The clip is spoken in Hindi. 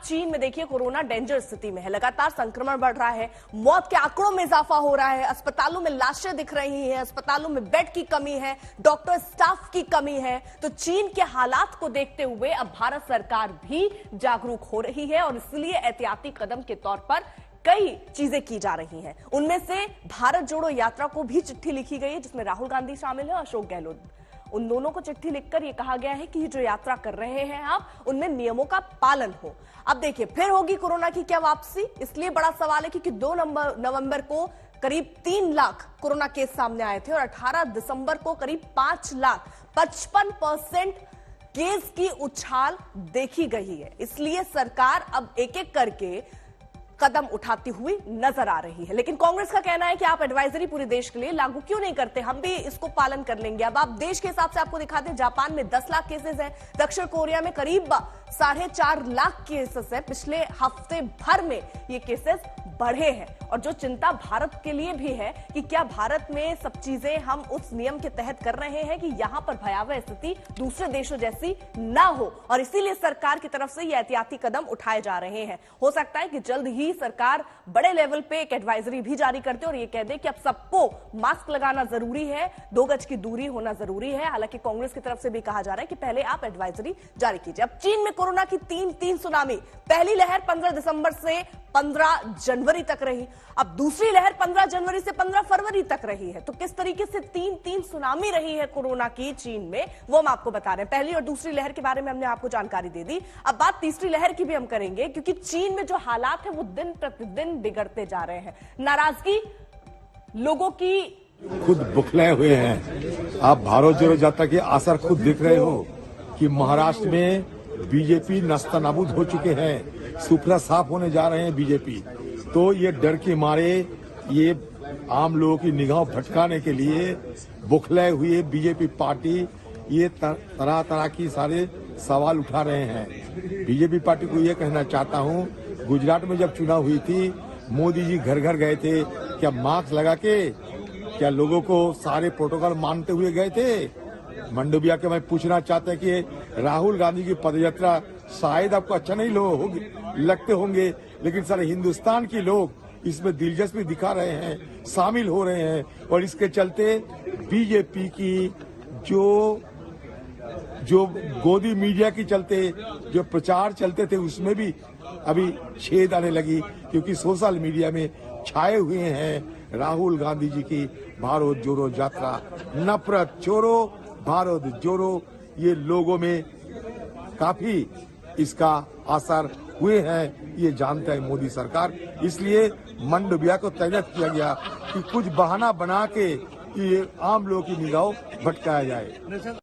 चीन में देखिए कोरोना डेंजर स्थिति में है, लगातार संक्रमण बढ़ रहा है, मौत के आंकड़ों में इजाफा हो रहा है, अस्पतालों में लाशें दिख रही हैं, अस्पतालों में बेड की कमी है, डॉक्टर स्टाफ की कमी है। तो चीन के हालात को देखते हुए अब भारत सरकार भी जागरूक हो रही है और इसलिए एहतियाती कदम के तौर पर कई चीजें की जा रही हैं। उनमें से भारत जोड़ो यात्रा को भी चिट्ठी लिखी गई है जिसमें राहुल गांधी शामिल है, अशोक गहलोत। उन दोनों को चिट्ठी लिखकर यह कहा गया है कि जो यात्रा कर रहे हैं आप, उनमें नियमों का पालन हो। अब देखिए फिर होगी कोरोना की क्या वापसी, इसलिए बड़ा सवाल है क्योंकि 2 नवंबर को करीब 3 लाख कोरोना केस सामने आए थे और 18 दिसंबर को करीब 5 लाख 55% केस की उछाल देखी गई है। इसलिए सरकार अब एक एक करके कदम उठाती हुई नजर आ रही है। लेकिन कांग्रेस का कहना है कि आप एडवाइजरी पूरे देश के लिए लागू क्यों नहीं करते, हम भी इसको पालन कर लेंगे। अब आप देश के हिसाब से आपको दिखाते हैं, जापान में 10 लाख केसेस हैं, दक्षिण कोरिया में करीब 4.5 लाख केसेस है। पिछले हफ्ते भर में ये केसेस बढ़े हैं और जो चिंता भारत के लिए भी है कि क्या भारत में सब चीजें हम उस नियम के तहत कर रहे हैं कि यहां पर भयावह स्थिति दूसरे देशों जैसी ना हो, और इसीलिए सरकार की तरफ से ये एहतियाती कदम उठाए जा रहे हैं। हो सकता है कि जल्द ही सरकार बड़े लेवल पे एक एडवाइजरी भी जारी कर दे और ये कह दे कि अब सबको मास्क लगाना जरूरी है, 2 गज की दूरी होना जरूरी है। हालांकि कांग्रेस की तरफ से भी कहा जा रहा है कि पहले आप एडवाइजरी जारी कीजिए। अब चीन में कोरोना की तीन सुनामी, पहली लहर 15 दिसंबर से 15 जनवरी तक रही, अब दूसरी लहर 15 जनवरी से 15 फरवरी तक रही है। तो किस तरीके से तीन सुनामी रही है कोरोना की चीन में, वो हम आपको बता रहे हैं। पहली और दूसरी लहर के बारे में हमने आपको जानकारी दे दी, अब बात तीसरी लहर की भी हम करेंगे क्योंकि चीन में जो हालात है वो दिन प्रतिदिन बिगड़ते जा रहे हैं। नाराजगी लोगों की खुद बुखलाए हुए हैं। आप भारत जोड़ो यात्रा के असर खुद देख रहे हो कि महाराष्ट्र में बीजेपी नस्तानाबूद हो चुके हैं, सुफरा साफ होने जा रहे हैं बीजेपी। तो ये डर के मारे ये आम लोगों की निगाह भटकाने के लिए बुखलाए हुए बीजेपी पार्टी ये तरह तरह की सारे सवाल उठा रहे हैं। बीजेपी पार्टी को ये कहना चाहता हूँ, गुजरात में जब चुनाव हुई थी मोदी जी घर घर गए थे, क्या मास्क लगा के, क्या लोगों को सारे प्रोटोकॉल मानते हुए गए थे? मंडोविया के मैं पूछना चाहता है कि राहुल गांधी की पदयात्रा शायद आपको अच्छा नहीं लगते होंगे, लेकिन सारे हिंदुस्तान के लोग इसमें दिलचस्पी दिखा रहे हैं, शामिल हो रहे हैं और इसके चलते बीजेपी की जो गोदी मीडिया की चलते जो प्रचार चलते थे उसमें भी अभी छेद आने लगी, क्योंकि सोशल मीडिया में छाए हुए हैं राहुल गांधी जी की भारत जोड़ो यात्रा, नफरत छोड़ो भारत जोड़ो, ये लोगों में काफी इसका असर हुए हैं, ये जानता है मोदी सरकार। इसलिए मंडोविया को तैनात किया गया कि कुछ बहाना बना के ये आम लोगों की निगाह भटकाया जाए।